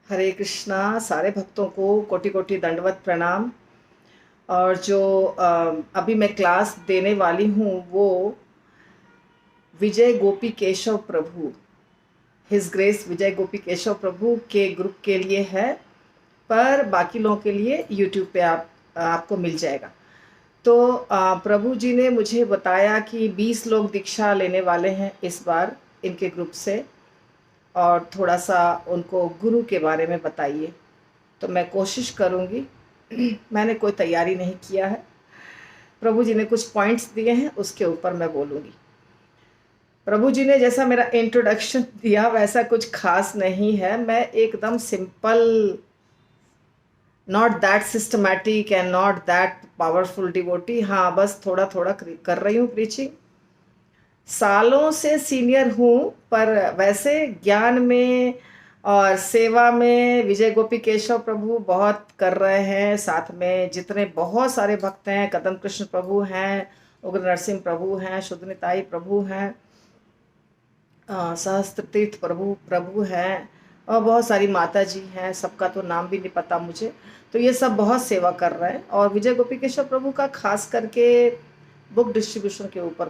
हरे कृष्णा। सारे भक्तों को कोटि कोटि दंडवत प्रणाम। और जो अभी मैं क्लास देने वाली हूँ वो विजय गोपी केशव प्रभु, हिज ग्रेस विजय गोपी केशव प्रभु के ग्रुप के लिए है, पर बाकी लोगों के लिए यूट्यूब पे आपको मिल जाएगा। तो प्रभु जी ने मुझे बताया कि 20 लोग दीक्षा लेने वाले हैं इस बार इनके ग्रुप से, और थोड़ा सा उनको गुरु के बारे में बताइए। तो मैं कोशिश करूँगी। मैंने कोई तैयारी नहीं किया है, प्रभु जी ने कुछ पॉइंट्स दिए हैं उसके ऊपर मैं बोलूँगी। प्रभु जी ने जैसा मेरा इंट्रोडक्शन दिया वैसा कुछ खास नहीं है। मैं एकदम simple, not that systematic and not that powerful devotee. हाँ, बस थोड़ा थोड़ा कर रही हूँ प्रीचिंग। सालों से सीनियर हूँ, पर वैसे ज्ञान में और सेवा में विजय गोपी केशव प्रभु बहुत कर रहे हैं। साथ में जितने बहुत सारे भक्त हैं, कदम कृष्ण प्रभु हैं, उग्र नरसिंह प्रभु हैं, शुद्ध निताई प्रभु हैं, सहस्त्र तीर्थ प्रभु प्रभु हैं, और बहुत सारी माता जी हैं। सबका तो नाम भी नहीं पता मुझे। तो ये सब बहुत सेवा कर रहे हैं। और विजय गोपी केशव प्रभु का खास करके बुक डिस्ट्रीब्यूशन के ऊपर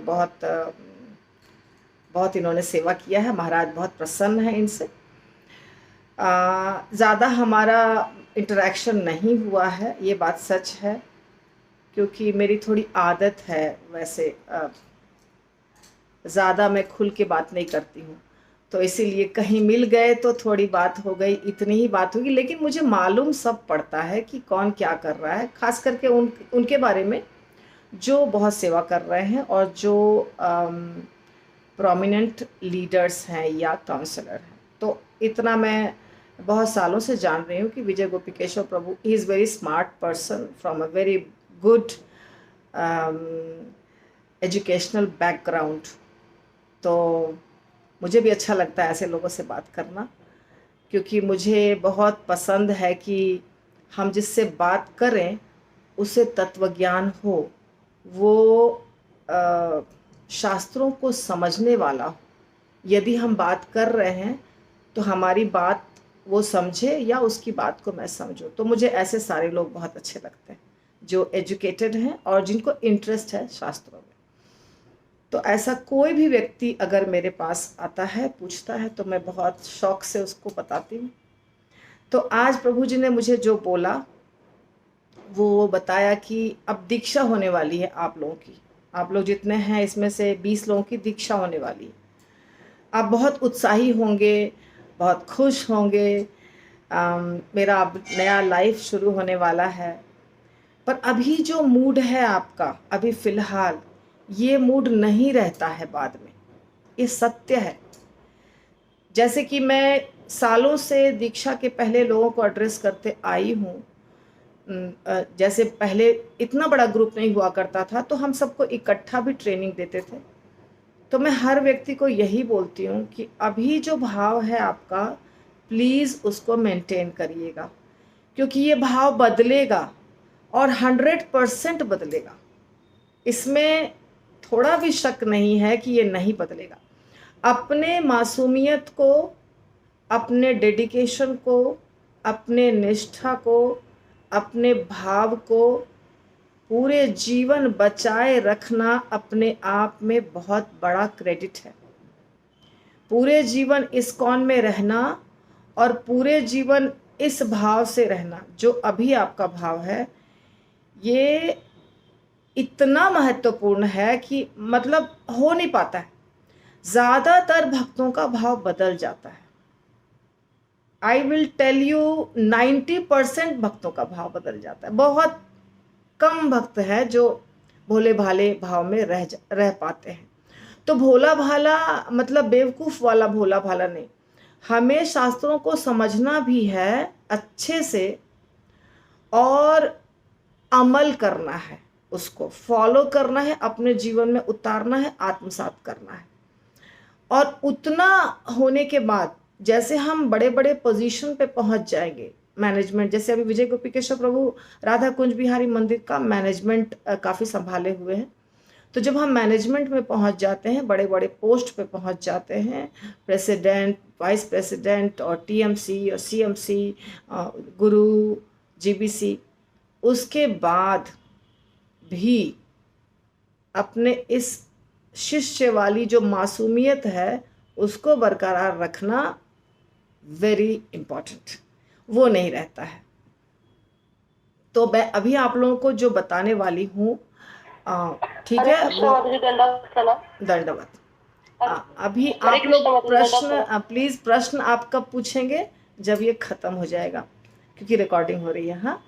बहुत इन्होंने सेवा किया है। महाराज बहुत प्रसन्न है इनसे। ज़्यादा हमारा इंटरेक्शन नहीं हुआ है, ये बात सच है, क्योंकि मेरी थोड़ी आदत है वैसे ज़्यादा मैं खुल के बात नहीं करती हूँ। तो इसीलिए कहीं मिल गए तो थोड़ी बात हो गई, इतनी ही बात होगी। लेकिन मुझे मालूम सब पड़ता है कि कौन क्या कर रहा है, खास करके उनके बारे में जो बहुत सेवा कर रहे हैं और जो प्रोमिनेंट लीडर्स हैं या काउंसलर हैं। तो इतना मैं बहुत सालों से जान रही हूँ कि Vijay Gopi Keshav Prabhu he is very smart person from a very good educational background. तो मुझे भी अच्छा लगता है ऐसे लोगों से बात करना, क्योंकि मुझे बहुत पसंद है कि हम जिससे बात करें उसे तत्वज्ञान हो, वो शास्त्रों को समझने वाला हो। यदि हम बात कर रहे हैं तो हमारी बात वो समझे या उसकी बात को मैं समझूं। तो मुझे ऐसे सारे लोग बहुत अच्छे लगते हैं जो एजुकेटेड हैं और जिनको इंटरेस्ट है शास्त्रों में। तो ऐसा कोई भी व्यक्ति अगर मेरे पास आता है, पूछता है, तो मैं बहुत शौक से उसको बताती हूँ। तो आज प्रभु जी ने मुझे जो बोला वो बताया कि अब दीक्षा होने वाली है आप लोगों की। आप लोग जितने हैं इसमें से 20 लोगों की दीक्षा होने वाली है। आप बहुत उत्साही होंगे, बहुत खुश होंगे। मेरा अब नया लाइफ शुरू होने वाला है। पर अभी जो मूड है आपका, अभी फ़िलहाल ये मूड नहीं रहता है बाद में। ये सत्य है। जैसे कि मैं सालों से दीक्षा के पहले लोगों को एड्रेस करते आई हूँ। जैसे पहले इतना बड़ा ग्रुप नहीं हुआ करता था, तो हम सबको इकट्ठा भी ट्रेनिंग देते थे। तो मैं हर व्यक्ति को यही बोलती हूँ कि अभी जो भाव है आपका, प्लीज़ उसको मेंटेन करिएगा, क्योंकि ये भाव बदलेगा और 100% बदलेगा। इसमें थोड़ा भी शक नहीं है कि ये नहीं बदलेगा। अपने मासूमियत को, अपने डेडिकेशन को, अपने निष्ठा को, अपने भाव को पूरे जीवन बचाए रखना अपने आप में बहुत बड़ा क्रेडिट है। पूरे जीवन इस्कॉन में रहना और पूरे जीवन इस भाव से रहना जो अभी आपका भाव है, ये इतना महत्वपूर्ण है कि मतलब हो नहीं पाता है। ज़्यादातर भक्तों का भाव बदल जाता है। आई विल टेल यू, 90% भक्तों का भाव बदल जाता है। बहुत कम भक्त है जो भोले भाले भाव में रह पाते हैं। तो भोला भाला मतलब बेवकूफ़ वाला भोला भाला नहीं। हमें शास्त्रों को समझना भी है अच्छे से और अमल करना है, उसको फॉलो करना है, अपने जीवन में उतारना है, आत्मसात करना है। और उतना होने के बाद जैसे हम बड़े बड़े पोजीशन पे पहुंच जाएंगे, मैनेजमेंट, जैसे अभी विजय गोपी केशव प्रभु राधा कुंज बिहारी मंदिर का मैनेजमेंट काफ़ी संभाले हुए हैं। तो जब हम मैनेजमेंट में पहुंच जाते हैं, बड़े बड़े पोस्ट पे पहुंच जाते हैं, प्रेसिडेंट, वाइस प्रेसिडेंट और टीएमसी और सीएमसी, गुरु, जीबीसी, उसके बाद भी अपने इस शिष्य वाली जो मासूमियत है उसको बरकरार रखना वेरी इम्पॉर्टेंट, वो नहीं रहता है। तो मैं अभी आप लोगों को जो बताने वाली हूँ, ठीक हरे है, कृष्ण माता जी, दंडवत प्रणाम। दंडवत। हरे अभी हरे आप लोग कृष्ण माता जी, दंडवत प्रणाम। प्लीज प्रश्न आप कब पूछेंगे? जब ये खत्म हो जाएगा, क्योंकि रिकॉर्डिंग हो रही है। हाँ,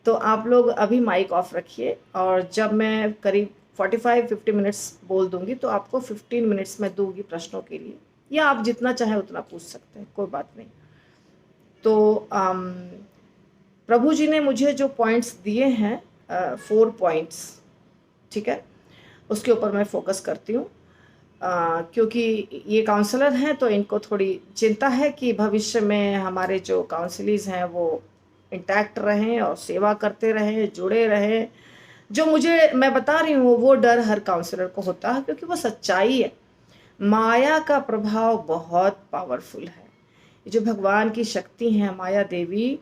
तो आप लोग अभी माइक ऑफ रखिए, और जब मैं करीब 45-50 मिनट्स बोल दूंगी तो आपको 15 मिनट्स में दूंगी प्रश्नों के लिए, या आप जितना चाहे उतना पूछ सकते हैं, कोई बात नहीं। तो प्रभु जी ने मुझे जो पॉइंट्स दिए हैं, 4 पॉइंट्स, ठीक है, उसके ऊपर मैं फोकस करती हूँ। क्योंकि ये काउंसलर हैं तो इनको थोड़ी चिंता है कि भविष्य में हमारे जो काउंसलीज हैं वो इंटैक्ट रहें और सेवा करते रहें, जुड़े रहें। जो मुझे मैं बता रही हूँ वो डर हर काउंसलर को होता है, क्योंकि वो सच्चाई है। माया का प्रभाव बहुत पावरफुल है। ये जो भगवान की शक्ति है, माया देवी,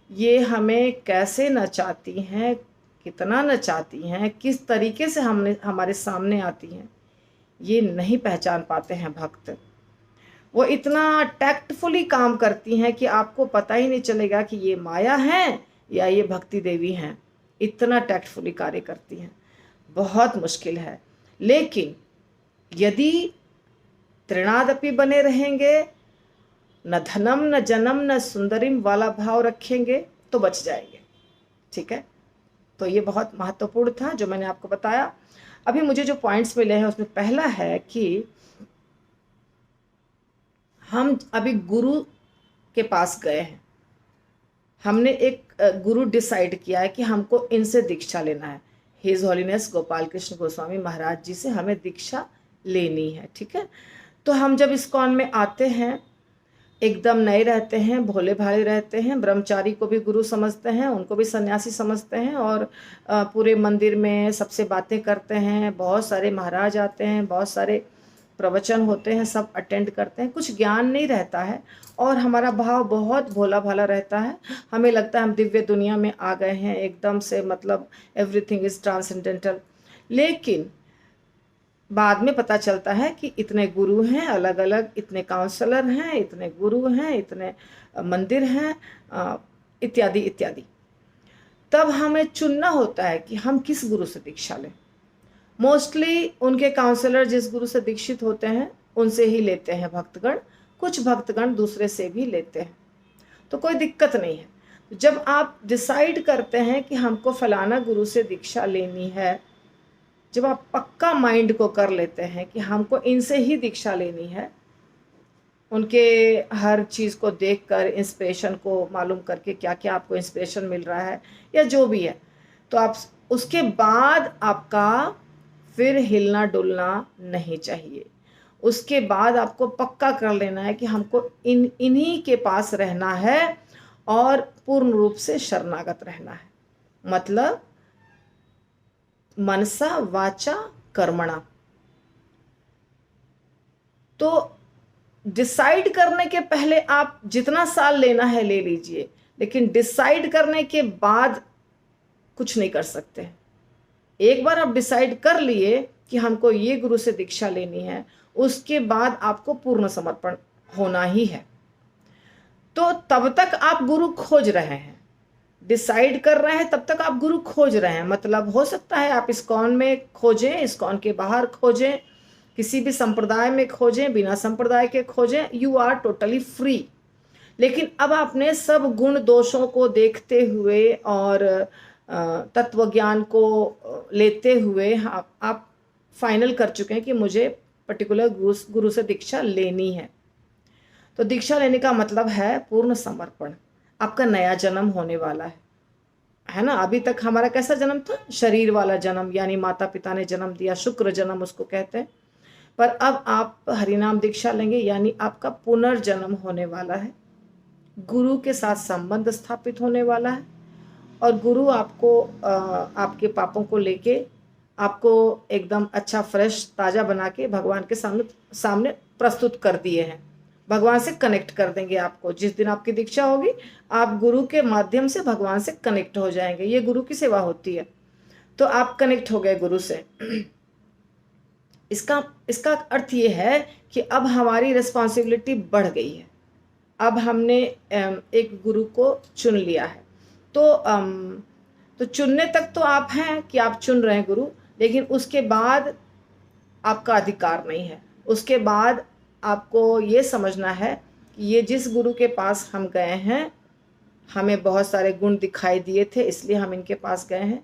ये हमें कैसे नचाती हैं, कितना नचाती हैं, किस तरीके से हमारे सामने आती हैं, ये नहीं पहचान पाते हैं भक्त। वो इतना टैक्टफुली काम करती हैं कि आपको पता ही नहीं चलेगा कि ये माया है या ये भक्ति देवी हैं। इतना टैक्टफुली कार्य करती हैं, बहुत मुश्किल है। लेकिन यदि त्रिणादपि बने रहेंगे, न धनम न जनम न सुंदरिम वाला भाव रखेंगे तो बच जाएंगे, ठीक है। तो ये बहुत महत्वपूर्ण था जो मैंने आपको बताया। अभी मुझे जो पॉइंट्स मिले हैं उसमें पहला है कि हम अभी गुरु के पास गए हैं, हमने एक गुरु डिसाइड किया है कि हमको इनसे दीक्षा लेना है। हिज हॉलीनेस गोपाल कृष्ण गोस्वामी महाराज जी से हमें दीक्षा लेनी है, ठीक है। तो हम जब इस्कॉन में आते हैं, एकदम नए रहते हैं, भोले भाले रहते हैं, ब्रह्मचारी को भी गुरु समझते हैं, उनको भी सन्यासी समझते हैं, और पूरे मंदिर में सबसे बातें करते हैं। बहुत सारे महाराज आते हैं, बहुत सारे प्रवचन होते हैं, सब अटेंड करते हैं। कुछ ज्ञान नहीं रहता है और हमारा भाव बहुत भोला भाला रहता है। हमें लगता है हम दिव्य दुनिया में आ गए हैं एकदम से, मतलब एवरीथिंग इज ट्रांसेंडेंटल। लेकिन बाद में पता चलता है कि इतने गुरु हैं अलग अलग, इतने काउंसलर हैं, इतने गुरु हैं, इतने मंदिर हैं, इत्यादि इत्यादि। तब हमें चुनना होता है कि हम किस गुरु से दीक्षा लें। मोस्टली उनके काउंसलर जिस गुरु से दीक्षित होते हैं उनसे ही लेते हैं भक्तगण, कुछ भक्तगण दूसरे से भी लेते हैं, तो कोई दिक्कत नहीं है। जब आप डिसाइड करते हैं कि हमको फलाना गुरु से दीक्षा लेनी है, जब आप पक्का माइंड को कर लेते हैं कि हमको इनसे ही दीक्षा लेनी है, उनके हर चीज़ को देखकर, इंस्पिरेशन को मालूम करके क्या क्या आपको इंस्पिरेशन मिल रहा है या जो भी है, तो आप उसके बाद आपका फिर हिलना डुलना नहीं चाहिए। उसके बाद आपको पक्का कर लेना है कि हमको इन्हीं के पास रहना है और पूर्ण रूप से शरणागत रहना है। मतलब मनसा वाचा कर्मणा। तो डिसाइड करने के पहले आप जितना साल लेना है ले लीजिए, लेकिन डिसाइड करने के बाद कुछ नहीं कर सकते। एक बार आप डिसाइड कर लिए कि हमको ये गुरु से दीक्षा लेनी है, उसके बाद आपको पूर्ण समर्पण होना ही है। तो तब तक आप गुरु खोज रहे हैं, डिसाइड कर रहे हैं, तब तक आप गुरु खोज रहे हैं। मतलब हो सकता है आप इस्कॉन में खोजें, इस्कॉन के बाहर खोजें, किसी भी संप्रदाय में खोजें, बिना संप्रदाय के खोजें, यू आर टोटली फ्री। लेकिन अब आपने सब गुण दोषों को देखते हुए और तत्व ज्ञान को लेते हुए आप फाइनल कर चुके हैं कि मुझे पर्टिकुलर गुरु से दीक्षा लेनी है। तो दीक्षा लेने का मतलब है पूर्ण समर्पण। आपका नया जन्म होने वाला है ना। अभी तक हमारा कैसा जन्म था? शरीर वाला जन्म, यानी माता पिता ने जन्म दिया, शुक्र जन्म उसको कहते हैं। पर अब आप हरिनाम दीक्षा लेंगे, यानी आपका पुनर्जन्म होने वाला है, गुरु के साथ संबंध स्थापित होने वाला है, और गुरु आपको आपके पापों को लेके आपको एकदम अच्छा फ्रेश ताज़ा बना के भगवान के सामने सामने प्रस्तुत कर दिए हैं। भगवान से कनेक्ट कर देंगे आपको। जिस दिन आपकी दीक्षा होगी आप गुरु के माध्यम से भगवान से कनेक्ट हो जाएंगे। ये गुरु की सेवा होती है। तो आप कनेक्ट हो गए गुरु से। इसका इसका अर्थ ये है कि अब हमारी रिस्पॉन्सिबिलिटी बढ़ गई है। अब हमने एक गुरु को चुन लिया है। तो चुनने तक तो आप हैं कि आप चुन रहे हैं गुरु, लेकिन उसके बाद आपका अधिकार नहीं है। उसके बाद आपको ये समझना है कि ये जिस गुरु के पास हम गए हैं, हमें बहुत सारे गुण दिखाई दिए थे इसलिए हम इनके पास गए हैं।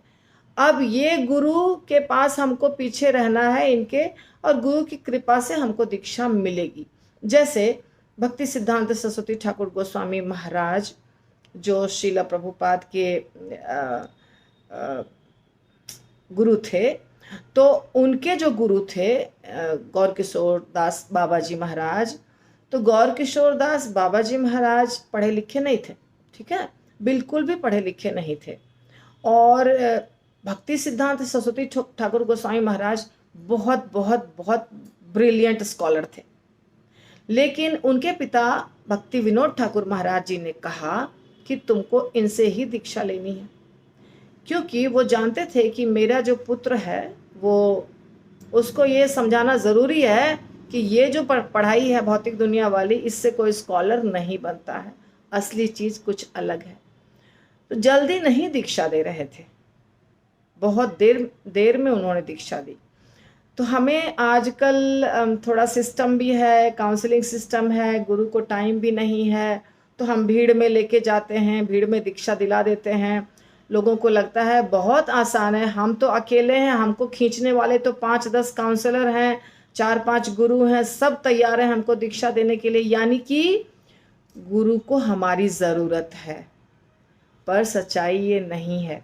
अब ये गुरु के पास हमको पीछे रहना है इनके, और गुरु की कृपा से हमको दीक्षा मिलेगी। जैसे भक्ति सिद्धांत सरस्वती ठाकुर गोस्वामी महाराज जो श्रीला प्रभुपाद के गुरु थे, तो उनके जो गुरु थे गौर किशोर दास बाबा जी महाराज, तो गौर किशोर दास बाबा जी महाराज पढ़े लिखे नहीं थे, ठीक है, बिल्कुल भी पढ़े लिखे नहीं थे। और भक्ति सिद्धांत सरस्वती ठाकुर गोस्वामी महाराज बहुत बहुत बहुत ब्रिलियंट स्कॉलर थे। लेकिन उनके पिता भक्ति विनोद ठाकुर महाराज जी ने कहा कि तुमको इनसे ही दीक्षा लेनी है, क्योंकि वो जानते थे कि मेरा जो पुत्र है वो उसको ये समझाना ज़रूरी है कि ये जो पढ़ाई है भौतिक दुनिया वाली, इससे कोई स्कॉलर नहीं बनता है, असली चीज़ कुछ अलग है। तो जल्दी नहीं दीक्षा दे रहे थे, बहुत देर में उन्होंने दीक्षा दी। तो हमें आजकल थोड़ा सिस्टम भी है, काउंसलिंग सिस्टम है, गुरु को टाइम भी नहीं है, तो हम भीड़ में लेके जाते हैं, भीड़ में दीक्षा दिला देते हैं। लोगों को लगता है बहुत आसान है, हम तो अकेले हैं, हमको खींचने वाले तो 5-10 काउंसलर हैं, 4-5 गुरु हैं, सब तैयार हैं हमको दीक्षा देने के लिए। यानी कि गुरु को हमारी ज़रूरत है, पर सच्चाई ये नहीं है।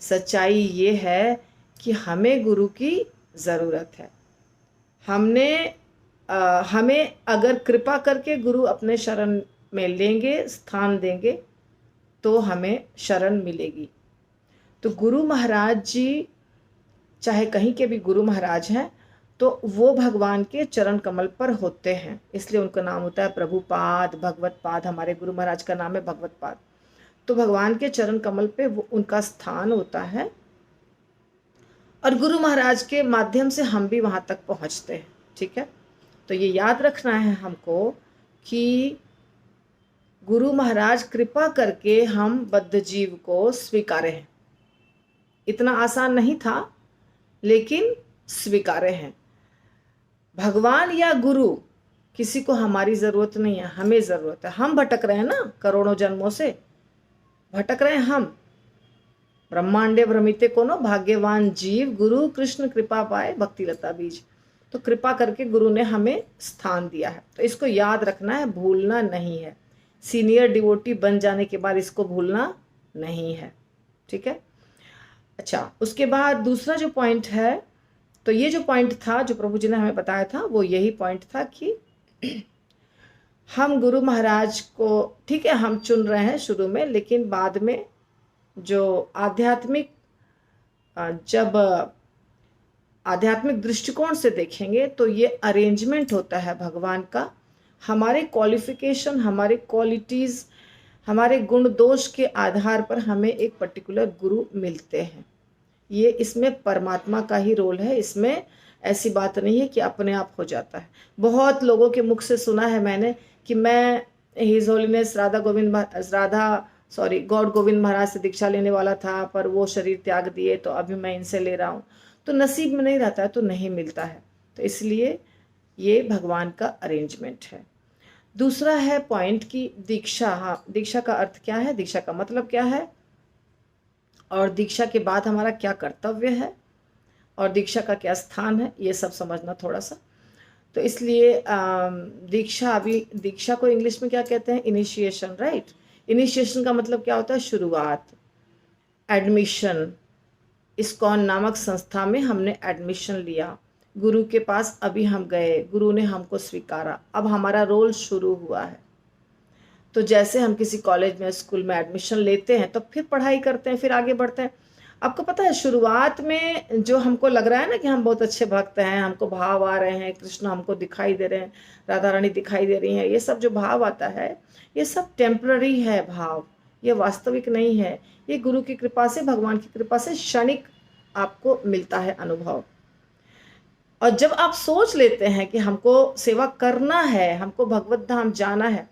सच्चाई ये है कि हमें गुरु की ज़रूरत है। हमें अगर कृपा करके गुरु अपने शरण में लेंगे, स्थान देंगे, तो हमें शरण मिलेगी। तो गुरु महाराज जी चाहे कहीं के भी गुरु महाराज हैं, तो वो भगवान के चरण कमल पर होते हैं, इसलिए उनका नाम होता है प्रभुपाद, भगवत पाद। हमारे गुरु महाराज का नाम है भगवत पाद। तो भगवान के चरण कमल पे वो उनका स्थान होता है, और गुरु महाराज के माध्यम से हम भी वहाँ तक पहुँचते हैं, ठीक है। तो ये याद रखना है हमको कि गुरु महाराज कृपा करके हम बद्ध जीव को स्वीकारे हैं। इतना आसान नहीं था, लेकिन स्वीकारे हैं। भगवान या गुरु किसी को हमारी ज़रूरत नहीं है, हमें ज़रूरत है। हम भटक रहे हैं ना, करोड़ों जन्मों से भटक रहे हैं हम। ब्रह्मांडे भ्रमिते कोनो भाग्यवान जीव, गुरु कृष्ण कृपा पाए भक्ति लता बीज। तो कृपा करके गुरु ने हमें स्थान दिया है, तो इसको याद रखना है, भूलना नहीं है। सीनियर डिवोटी बन जाने के बाद इसको भूलना नहीं है, ठीक है। अच्छा, उसके बाद दूसरा जो पॉइंट है, तो ये जो पॉइंट था जो प्रभु जी ने हमें बताया था, वो यही पॉइंट था कि हम गुरु महाराज को, ठीक है, हम चुन रहे हैं शुरू में, लेकिन बाद में जो जब आध्यात्मिक दृष्टिकोण से देखेंगे तो ये अरेंजमेंट होता है भगवान का। हमारे क्वालिफिकेशन, हमारे क्वालिटीज़, हमारे गुण दोष के आधार पर हमें एक पर्टिकुलर गुरु मिलते हैं। ये इसमें परमात्मा का ही रोल है, इसमें ऐसी बात नहीं है कि अपने आप हो जाता है। बहुत लोगों के मुख से सुना है मैंने कि मैं हिज होलीनेस गॉड गोविंद महाराज से दीक्षा लेने वाला था, पर वो शरीर त्याग दिए, तो अभी मैं इनसे ले रहा हूँ। तो नसीब में नहीं रहता है तो नहीं मिलता है। तो इसलिए ये भगवान का अरेंजमेंट है। दूसरा है पॉइंट कि दीक्षा, हाँ, दीक्षा का अर्थ क्या है, दीक्षा का मतलब क्या है, और दीक्षा के बाद हमारा क्या कर्तव्य है, और दीक्षा का क्या स्थान है, ये सब समझना थोड़ा सा। तो इसलिए दीक्षा को इंग्लिश में क्या कहते हैं, इनिशिएशन, राइट। इनिशिएशन का मतलब क्या होता है, शुरुआत, एडमिशन। इस्कॉन नामक संस्था में हमने एडमिशन लिया, गुरु के पास अभी हम गए, गुरु ने हमको स्वीकारा, अब हमारा रोल शुरू हुआ है। तो जैसे हम किसी कॉलेज में, स्कूल में एडमिशन लेते हैं, तो फिर पढ़ाई करते हैं, फिर आगे बढ़ते हैं। आपको पता है शुरुआत में जो हमको लग रहा है ना कि हम बहुत अच्छे भक्त हैं, हमको भाव आ रहे हैं, कृष्ण हमको दिखाई दे रहे हैं, राधा रानी दिखाई दे रही हैं, ये सब जो भाव आता है ये सब टेम्पररी है भाव, ये वास्तविक नहीं है। ये गुरु की कृपा से, भगवान की कृपा से क्षणिक आपको मिलता है अनुभव। और जब आप सोच लेते हैं कि हमको सेवा करना है, हमको भगवत धाम जाना है,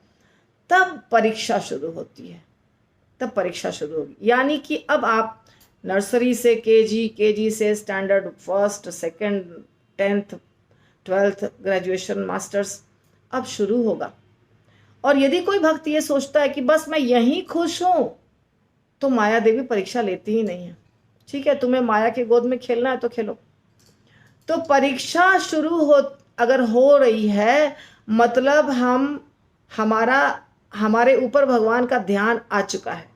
तब परीक्षा शुरू होती है, तब परीक्षा शुरू होगी। यानी कि अब आप नर्सरी से केजी, केजी से standard first, second, 10th, 12th, graduation, masters अब शुरू होगा। और यदि कोई भक्त ये सोचता है कि बस मैं यहीं खुश हूं, तो माया देवी परीक्षा लेती ही नहीं है। ठीक है, तुम्हें माया के गोद में खेलना है तो खेलो। तो परीक्षा शुरू हो अगर हो रही है, मतलब हमारे ऊपर भगवान का ध्यान आ चुका है,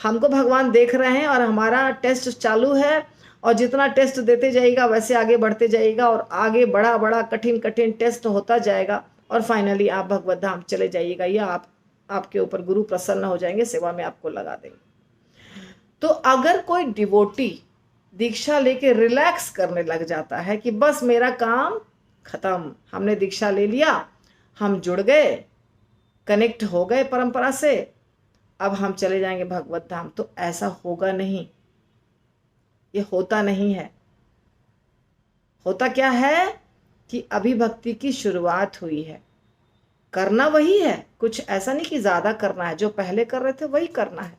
हमको भगवान देख रहे हैं और हमारा टेस्ट चालू है। और जितना टेस्ट देते जाएगा वैसे आगे बढ़ते जाएगा, और आगे बड़ा बड़ा कठिन कठिन टेस्ट होता जाएगा, और फाइनली आप भगवत धाम चले जाइएगा, या आपके ऊपर गुरु प्रसन्न हो जाएंगे, सेवा में आपको लगा देंगे। तो अगर कोई डिवोटी दीक्षा लेके रिलैक्स करने लग जाता है कि बस मेरा काम खत्म, हमने दीक्षा ले लिया, हम जुड़ गए, कनेक्ट हो गए परंपरा से, अब हम चले जाएंगे भगवत धाम, तो ऐसा होगा नहीं, ये होता नहीं है। होता क्या है कि अभी भक्ति की शुरुआत हुई है, करना वही है, कुछ ऐसा नहीं कि ज्यादा करना है, जो पहले कर रहे थे वही करना है।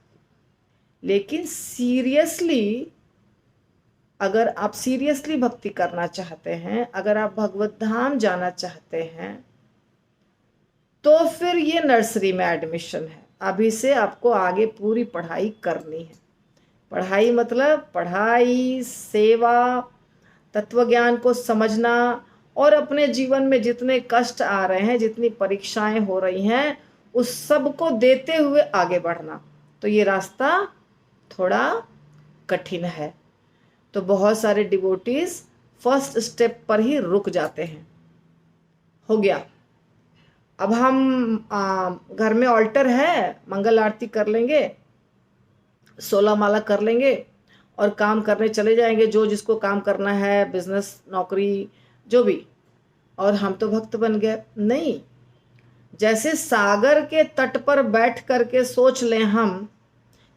लेकिन सीरियसली, अगर आप सीरियसली भक्ति करना चाहते हैं, अगर आप भगवत धाम जाना चाहते हैं, तो फिर ये नर्सरी में एडमिशन है। अभी से आपको आगे पूरी पढ़ाई करनी है। पढ़ाई मतलब पढ़ाई, सेवा, तत्वज्ञान को समझना, और अपने जीवन में जितने कष्ट आ रहे हैं, जितनी परीक्षाएं हो रही हैं, उस सब को देते हुए आगे बढ़ना। तो ये रास्ता थोड़ा कठिन है। तो बहुत सारे डिवोटीज फर्स्ट स्टेप पर ही रुक जाते हैं। हो गया, अब हम घर में ऑल्टर है, मंगल आरती कर लेंगे, 16 माला कर लेंगे और काम करने चले जाएंगे, जो जिसको काम करना है, बिजनेस, नौकरी, जो भी, और हम तो भक्त बन गए। नहीं, जैसे सागर के तट पर बैठ करके सोच लें हम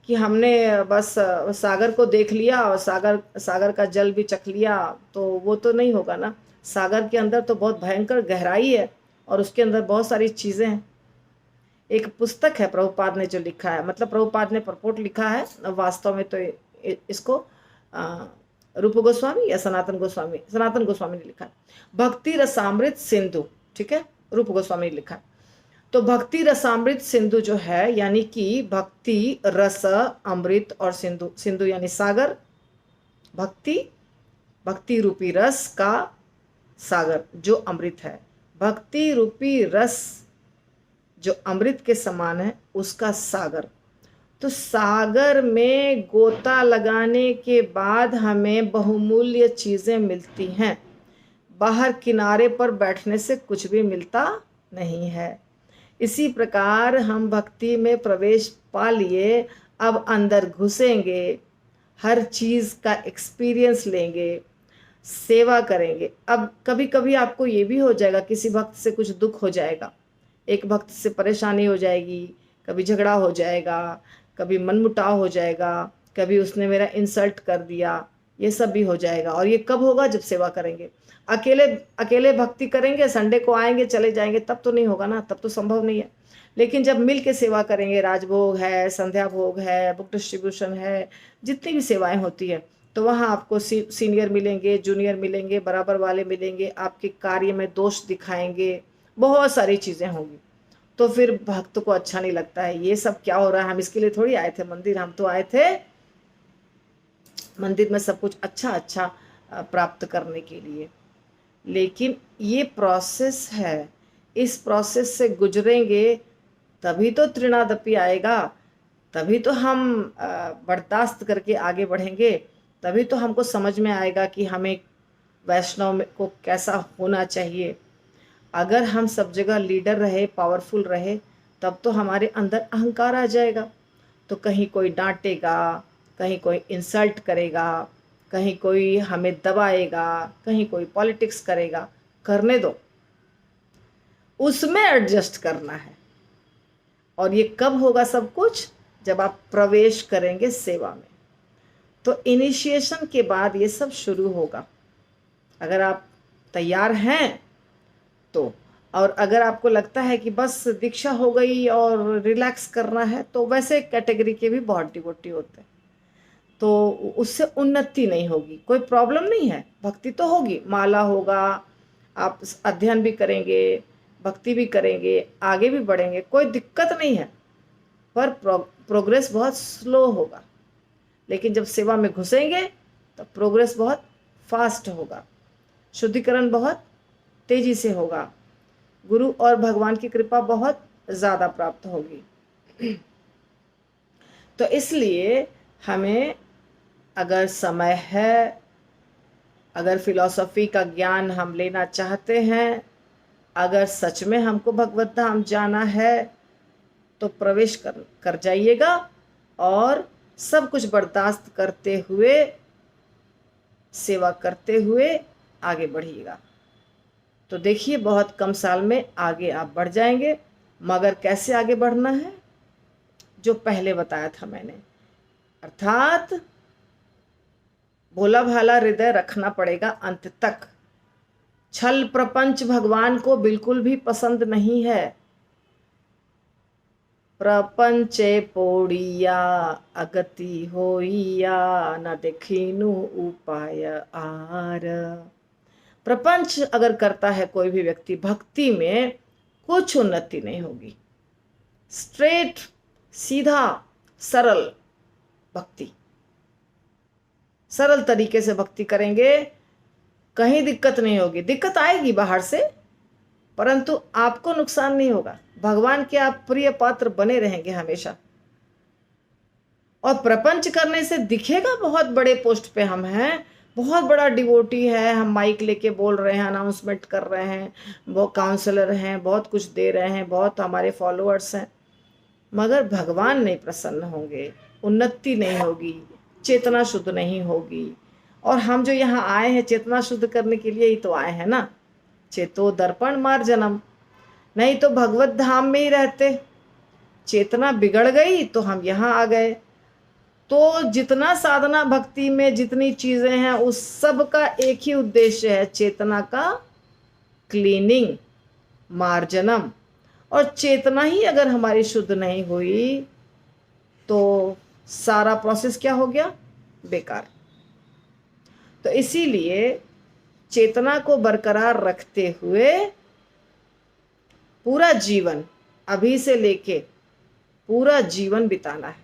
कि हमने बस सागर को देख लिया और सागर का जल भी चख लिया, तो वो तो नहीं होगा ना। सागर के अंदर तो बहुत भयंकर गहराई है, और उसके अंदर बहुत सारी चीज़ें हैं। एक पुस्तक है प्रभुपाद ने जो लिखा है, मतलब प्रभुपाद ने परपोर्ट लिखा है, वास्तव में तो इसको रूप गोस्वामी या सनातन गोस्वामी ने लिखा है, भक्ति रसामृत सिंधु। ठीक है, रूप गोस्वामी ने लिखा है। तो भक्ति रसामृत सिंधु जो है, यानी कि भक्ति रस, अमृत और सिंधु, सिंधु यानी सागर, भक्ति रूपी रस का सागर जो अमृत है, भक्ति रूपी रस जो अमृत के समान है, उसका सागर। तो सागर में गोता लगाने के बाद हमें बहुमूल्य चीजें मिलती हैं, बाहर किनारे पर बैठने से कुछ भी मिलता नहीं है। इसी प्रकार हम भक्ति में प्रवेश पा लिए, अब अंदर घुसेंगे, हर चीज का एक्सपीरियंस लेंगे, सेवा करेंगे। अब कभी कभी आपको ये भी हो जाएगा, किसी भक्त से कुछ दुख हो जाएगा, एक भक्त से परेशानी हो जाएगी, कभी झगड़ा हो जाएगा, कभी मनमुटाव हो जाएगा, कभी उसने मेरा इंसल्ट कर दिया, ये सब भी हो जाएगा। और ये कब होगा? जब सेवा करेंगे। अकेले भक्ति करेंगे, संडे को आएंगे चले जाएंगे, तब तो नहीं होगा ना, तब तो संभव नहीं है। लेकिन जब मिल के सेवा करेंगे, राजभोग है, संध्या भोग है, बुक डिस्ट्रीब्यूशन है, जितनी भी सेवाएं होती है, तो वहाँ आपको सीनियर मिलेंगे, जूनियर मिलेंगे, बराबर वाले मिलेंगे, आपके कार्य में दोष दिखाएंगे, बहुत सारी चीज़ें होंगी। तो फिर भक्त को अच्छा नहीं लगता है, ये सब क्या हो रहा है, हम इसके लिए थोड़ी आए थे मंदिर, हम तो आए थे मंदिर में सब कुछ अच्छा प्राप्त करने के लिए। लेकिन ये प्रोसेस है, इस प्रोसेस से गुजरेंगे तभी तो तृणादपि आएगा, तभी तो हम बर्दाश्त करके आगे बढ़ेंगे, तभी तो हमको समझ में आएगा कि हमें वैष्णव को कैसा होना चाहिए। अगर हम सब जगह लीडर रहे, पावरफुल रहे, तब तो हमारे अंदर अहंकार आ जाएगा, तो कहीं कोई डांटेगा, कहीं कोई इंसल्ट करेगा, कहीं कोई हमें दबाएगा, कहीं कोई पॉलिटिक्स करेगा, करने दो, उसमें एडजस्ट करना है। और ये कब होगा सब कुछ? जब आप प्रवेश करेंगे सेवा में। तो इनिशिएशन के बाद ये सब शुरू होगा। अगर आप तैयार हैं तो, और अगर आपको लगता है कि बस दीक्षा हो गई और रिलैक्स करना है, तो वैसे कैटेगरी के भी बहुत डिवोटी होते हैं, तो उससे उन्नति नहीं होगी। कोई प्रॉब्लम नहीं है, भक्ति तो होगी, माला होगा, आप अध्ययन भी करेंगे, भक्ति भी करेंगे, आगे भी बढ़ेंगे, कोई दिक्कत नहीं है, पर प्रोग्रेस बहुत स्लो होगा। लेकिन जब सेवा में घुसेंगे तो प्रोग्रेस बहुत फास्ट होगा, शुद्धिकरण बहुत तेजी से होगा, गुरु और भगवान की कृपा बहुत ज़्यादा प्राप्त होगी। तो इसलिए हमें, अगर समय है, अगर फिलॉसफी का ज्ञान हम लेना चाहते हैं, अगर सच में हमको भगवत धाम जाना है, तो प्रवेश कर जाइएगा और सब कुछ बर्दाश्त करते हुए, सेवा करते हुए आगे बढ़िएगा। तो देखिए, बहुत कम साल में आगे आप बढ़ जाएंगे। मगर कैसे आगे बढ़ना है? जो पहले बताया था मैंने, अर्थात भोला भाला हृदय रखना पड़ेगा अंत तक। छल प्रपंच भगवान को बिल्कुल भी पसंद नहीं है। प्रपंचे पोड़िया अगति होइया, न देखिनु उपाय आर। प्रपंच अगर करता है कोई भी व्यक्ति, भक्ति में कुछ उन्नति नहीं होगी। स्ट्रेट, सीधा, सरल भक्ति, सरल तरीके से भक्ति करेंगे, कहीं दिक्कत नहीं होगी। दिक्कत आएगी बाहर से, परंतु आपको नुकसान नहीं होगा। भगवान के आप प्रिय पात्र बने रहेंगे हमेशा। और प्रपंच करने से दिखेगा बहुत बड़े पोस्ट पे हम हैं, बहुत बड़ा डिवोटी है, हम माइक लेके बोल रहे हैं, अनाउंसमेंट कर रहे हैं, वो काउंसलर हैं, बहुत कुछ दे रहे हैं, बहुत हमारे फॉलोअर्स हैं, मगर भगवान नहीं प्रसन्न होंगे, उन्नति नहीं होगी, चेतना शुद्ध नहीं होगी। और हम जो यहाँ आए हैं चेतना शुद्ध करने के लिए ही तो आए हैं ना। चेतो दर्पण मार्जनम, नहीं तो भगवत धाम में ही रहते। चेतना बिगड़ गई तो हम यहाँ आ गए। तो जितना साधना भक्ति में जितनी चीजें हैं, उस सब का एक ही उद्देश्य है, चेतना का क्लीनिंग, मार्जनम। और चेतना ही अगर हमारी शुद्ध नहीं हुई तो सारा प्रोसेस क्या हो गया? बेकार। तो इसीलिए चेतना को बरकरार रखते हुए पूरा जीवन, अभी से लेके पूरा जीवन बिताना है।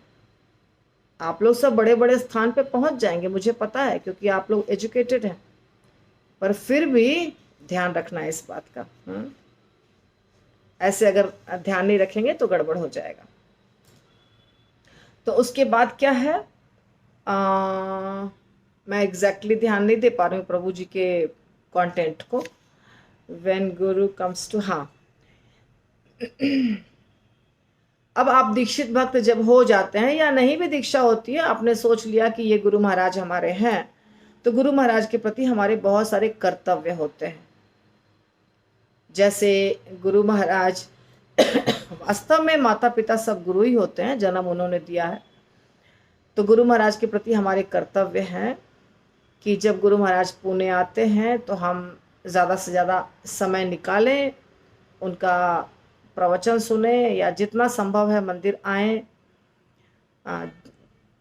आप लोग सब बड़े बड़े स्थान पे पहुंच जाएंगे, मुझे पता है, क्योंकि आप लोग एजुकेटेड हैं, पर फिर भी ध्यान रखना है इस बात का। ऐसे अगर ध्यान नहीं रखेंगे तो गड़बड़ हो जाएगा। तो उसके बाद क्या है, मैं एग्जैक्टली ध्यान नहीं दे पा रही हूँ प्रभु जी के कंटेंट को। व्हेन गुरु कम्स टू, हाँ, अब आप दीक्षित भक्त जब हो जाते हैं, या नहीं भी दीक्षा होती है, आपने सोच लिया कि ये गुरु महाराज हमारे हैं, तो गुरु महाराज के प्रति हमारे बहुत सारे कर्तव्य होते हैं। जैसे गुरु महाराज वास्तव में माता पिता सब गुरु ही होते हैं, जन्म उन्होंने दिया है। तो गुरु महाराज के प्रति हमारे कर्तव्य हैं कि जब गुरु महाराज पुणे आते हैं तो हम ज़्यादा से ज़्यादा समय निकालें, उनका प्रवचन सुने, या जितना संभव है मंदिर आएँ।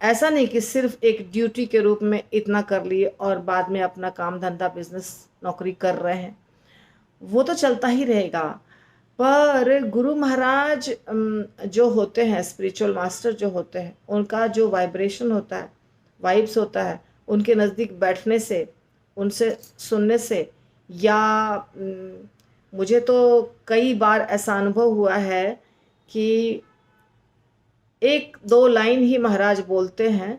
ऐसा नहीं कि सिर्फ एक ड्यूटी के रूप में इतना कर लिए और बाद में अपना काम धंधा बिजनेस नौकरी कर रहे हैं, वो तो चलता ही रहेगा। पर गुरु महाराज जो होते हैं, स्पिरिचुअल मास्टर जो होते हैं, उनका जो वाइब्रेशन होता है, वाइब्स होता है, उनके नज़दीक बैठने से, उनसे सुनने से, या मुझे तो कई बार ऐसा अनुभव हुआ है कि एक दो लाइन ही महाराज बोलते हैं,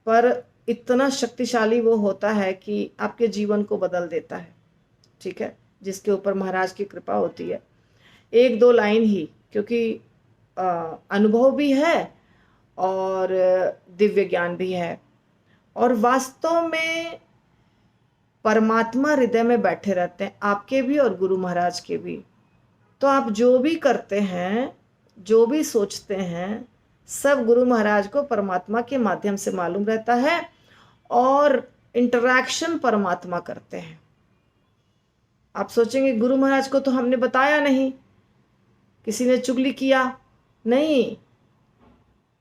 पर इतना शक्तिशाली वो होता है कि आपके जीवन को बदल देता है। ठीक है, जिसके ऊपर महाराज की कृपा होती है। एक दो लाइन ही, क्योंकि अनुभव भी है और दिव्य ज्ञान भी है, और वास्तव में परमात्मा हृदय में बैठे रहते हैं, आपके भी और गुरु महाराज के भी। तो आप जो भी करते हैं, जो भी सोचते हैं, सब गुरु महाराज को परमात्मा के माध्यम से मालूम रहता है, और इंटरैक्शन परमात्मा करते हैं। आप सोचेंगे गुरु महाराज को तो हमने बताया नहीं, किसी ने चुगली किया नहीं।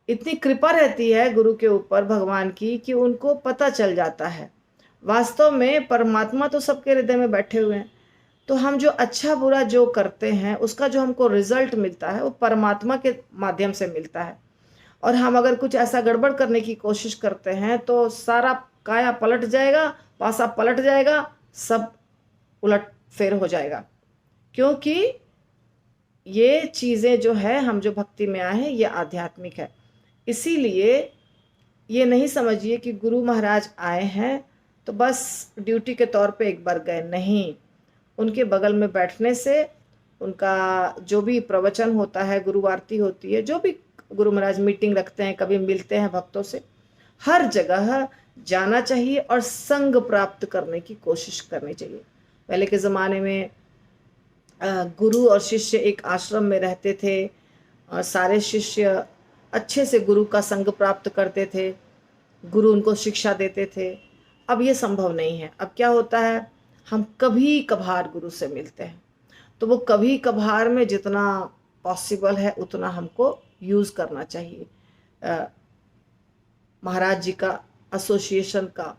इतनी कृपा रहती है गुरु के ऊपर भगवान की कि उनको पता चल जाता है। वास्तव में परमात्मा तो सबके हृदय में बैठे हुए हैं, तो हम जो अच्छा बुरा जो करते हैं उसका जो हमको रिजल्ट मिलता है वो परमात्मा के माध्यम से मिलता है। और हम अगर कुछ ऐसा गड़बड़ करने की कोशिश करते हैं तो सारा काया पलट जाएगा, पासा पलट जाएगा, सब उलट फेर हो जाएगा। क्योंकि ये चीज़ें जो है, हम जो भक्ति में आए हैं, ये आध्यात्मिक है। इसीलिए ये नहीं समझिए कि गुरु महाराज आए हैं तो बस ड्यूटी के तौर पे एक बार गए, नहीं। उनके बगल में बैठने से, उनका जो भी प्रवचन होता है, गुरु आरती होती है, जो भी गुरु महाराज मीटिंग रखते हैं, कभी मिलते हैं भक्तों से, हर जगह जाना चाहिए और संग प्राप्त करने की कोशिश करनी चाहिए। पहले के ज़माने में गुरु और शिष्य एक आश्रम में रहते थे और सारे शिष्य अच्छे से गुरु का संग प्राप्त करते थे, गुरु उनको शिक्षा देते थे। अब ये संभव नहीं है। अब क्या होता है, हम कभी कभार गुरु से मिलते हैं, तो वो कभी कभार में जितना पॉसिबल है उतना हमको यूज़ करना चाहिए। महाराज जी का एसोसिएशन का,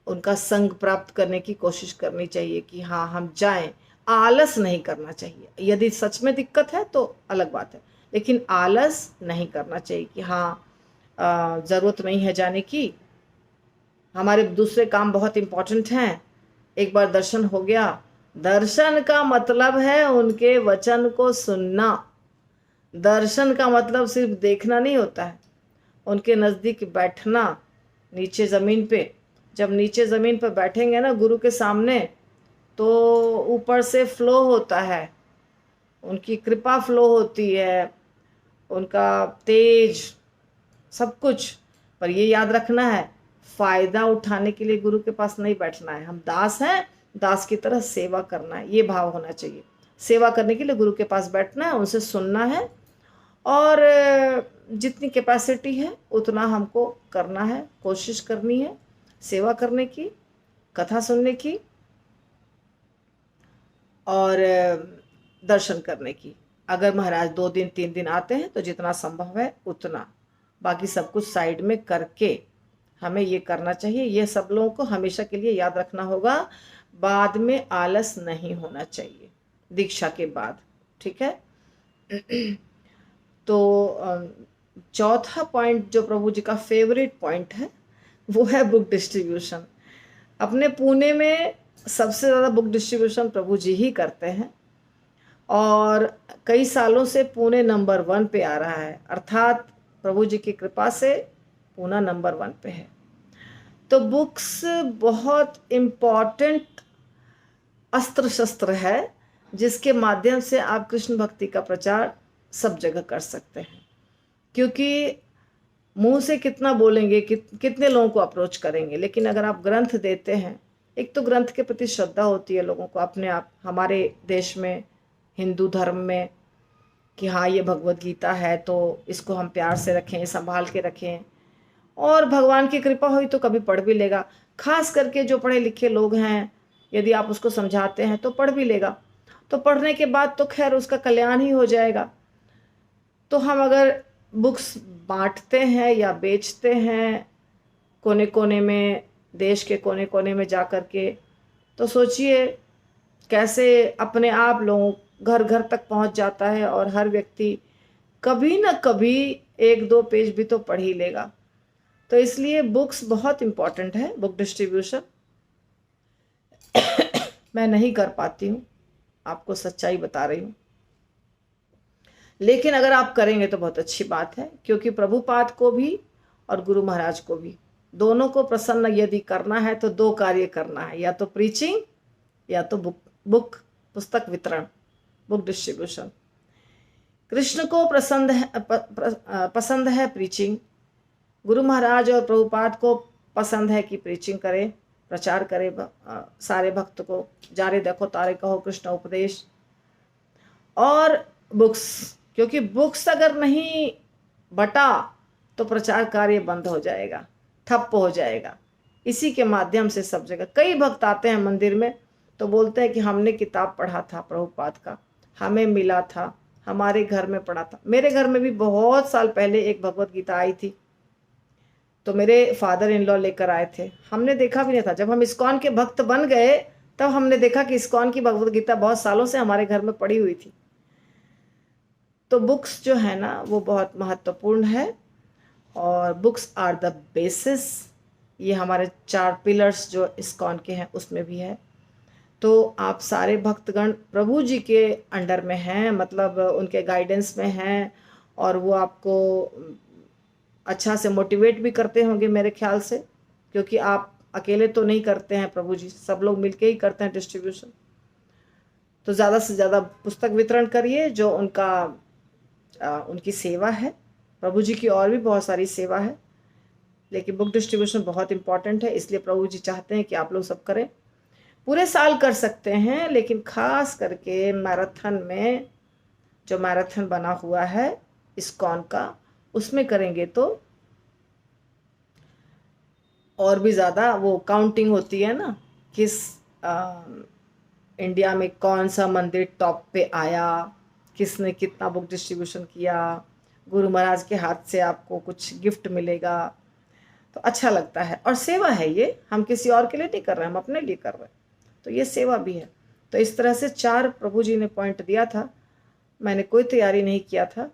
उनका संग प्राप्त करने की कोशिश करनी चाहिए कि हाँ हम जाएं। आलस नहीं करना चाहिए। यदि सच में दिक्कत है तो अलग बात है, लेकिन आलस नहीं करना चाहिए कि हाँ ज़रूरत नहीं है जाने की, हमारे दूसरे काम बहुत इम्पोर्टेंट हैं, एक बार दर्शन हो गया। दर्शन का मतलब है उनके वचन को सुनना। दर्शन का मतलब सिर्फ देखना नहीं होता है, उनके नज़दीक बैठना नीचे ज़मीन पे। जब नीचे ज़मीन पर बैठेंगे ना गुरु के सामने, तो ऊपर से फ्लो होता है, उनकी कृपा फ्लो होती है, उनका तेज, सब कुछ। पर ये याद रखना है, फ़ायदा उठाने के लिए गुरु के पास नहीं बैठना है। हम दास हैं, दास की तरह सेवा करना है, ये भाव होना चाहिए। सेवा करने के लिए गुरु के पास बैठना है, उनसे सुनना है, और जितनी कैपेसिटी है उतना हमको करना है, कोशिश करनी है सेवा करने की, कथा सुनने की और दर्शन करने की। अगर महाराज 2 दिन 3 दिन आते हैं तो जितना संभव है उतना, बाकी सब कुछ साइड में करके हमें ये करना चाहिए। ये सब लोगों को हमेशा के लिए याद रखना होगा। बाद में आलस नहीं होना चाहिए दीक्षा के बाद, ठीक है। तो चौथा पॉइंट जो प्रभु जी का फेवरेट पॉइंट है वो है बुक डिस्ट्रीब्यूशन। अपने पुणे में सबसे ज़्यादा बुक डिस्ट्रीब्यूशन प्रभु जी ही करते हैं, और कई सालों से पुणे नंबर 1 पे आ रहा है, अर्थात प्रभु जी की कृपा से पुणे नंबर 1 पे है। तो बुक्स बहुत इम्पॉर्टेंट अस्त्र शस्त्र है जिसके माध्यम से आप कृष्ण भक्ति का प्रचार सब जगह कर सकते हैं। क्योंकि मुंह से कितना बोलेंगे, कितने लोगों को अप्रोच करेंगे, लेकिन अगर आप ग्रंथ देते हैं, एक तो ग्रंथ के प्रति श्रद्धा होती है लोगों को अपने आप, हमारे देश में हिंदू धर्म में, कि हाँ ये भगवत गीता है तो इसको हम प्यार से रखें, संभाल के रखें, और भगवान की कृपा हुई तो कभी पढ़ भी लेगा। खास करके जो पढ़े लिखे लोग हैं, यदि आप उसको समझाते हैं तो पढ़ भी लेगा, तो पढ़ने के बाद तो खैर उसका कल्याण ही हो जाएगा। तो हम अगर बुक्स बांटते हैं या बेचते हैं कोने कोने में, देश के कोने कोने में जा कर के, तो सोचिए कैसे अपने आप लोगों घर घर तक पहुंच जाता है, और हर व्यक्ति कभी ना कभी 1-2 पेज भी तो पढ़ ही लेगा। तो इसलिए बुक्स बहुत इम्पॉर्टेंट है, बुक डिस्ट्रीब्यूशन। मैं नहीं कर पाती हूँ, आपको सच्चाई बता रही हूँ, लेकिन अगर आप करेंगे तो बहुत अच्छी बात है। क्योंकि प्रभुपाद को भी और गुरु महाराज को भी, दोनों को प्रसन्न यदि करना है तो 2 कार्य करना है, या तो प्रीचिंग या तो बुक पुस्तक वितरण, बुक डिस्ट्रीब्यूशन। कृष्ण को पसंद है प्रीचिंग। गुरु महाराज और प्रभुपाद को पसंद है कि प्रीचिंग करे, प्रचार करे सारे भक्त को, जारे देखो तारे कहो कृष्ण उपदेश। और बुक्स, क्योंकि बुक्स अगर नहीं बटा तो प्रचार कार्य बंद हो जाएगा, ठप्प हो जाएगा। इसी के माध्यम से सब जगह कई भक्त आते हैं मंदिर में तो बोलते हैं कि हमने किताब पढ़ा था प्रभुपाद का, हमें मिला था, हमारे घर में पढ़ा था। मेरे घर में भी बहुत साल पहले एक भगवत गीता आई थी, तो मेरे फादर इन लॉ लेकर आए थे। हमने देखा भी नहीं था, जब हम इस्कॉन के भक्त बन गए तब हमने देखा कि इस्कॉन की भगवत गीता बहुत सालों से हमारे घर में पड़ी हुई थी। तो बुक्स जो है ना वो बहुत महत्वपूर्ण है, और बुक्स आर द बेसिस। ये हमारे 4 पिलर्स जो इस्कॉन के हैं उसमें भी है। तो आप सारे भक्तगण प्रभु जी के अंडर में हैं, मतलब उनके गाइडेंस में हैं, और वो आपको अच्छा से मोटिवेट भी करते होंगे मेरे ख्याल से, क्योंकि आप अकेले तो नहीं करते हैं, प्रभु जी सब लोग मिलके ही करते हैं डिस्ट्रीब्यूशन। तो ज़्यादा से ज़्यादा पुस्तक वितरण करिए, जो उनकी सेवा है। प्रभु जी की और भी बहुत सारी सेवा है, लेकिन बुक डिस्ट्रीब्यूशन बहुत इंपॉर्टेंट है, इसलिए प्रभु जी चाहते हैं कि आप लोग सब करें। पूरे साल कर सकते हैं, लेकिन खास करके मैराथन में, जो मैराथन बना हुआ है इस्कॉन का, उसमें करेंगे तो और भी ज़्यादा वो काउंटिंग होती है ना, किस इंडिया में कौन सा मंदिर टॉप पे आया, किसने कितना बुक डिस्ट्रीब्यूशन किया, गुरु महाराज के हाथ से आपको कुछ गिफ्ट मिलेगा, तो अच्छा लगता है। और सेवा है ये, हम किसी और के लिए नहीं कर रहे हैं, हम अपने लिए कर रहे हैं, तो ये सेवा भी है। तो इस तरह से 4 प्रभु जी ने पॉइंट दिया था, मैंने कोई तैयारी नहीं किया था,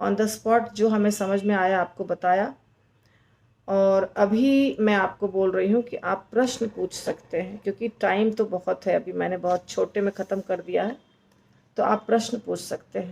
ऑन द स्पॉट जो हमें समझ में आया आपको बताया। और अभी मैं आपको बोल रही हूँ कि आप प्रश्न पूछ सकते हैं, क्योंकि टाइम तो बहुत है, अभी मैंने बहुत छोटे में ख़त्म कर दिया है, तो आप प्रश्न पूछ सकते हैं।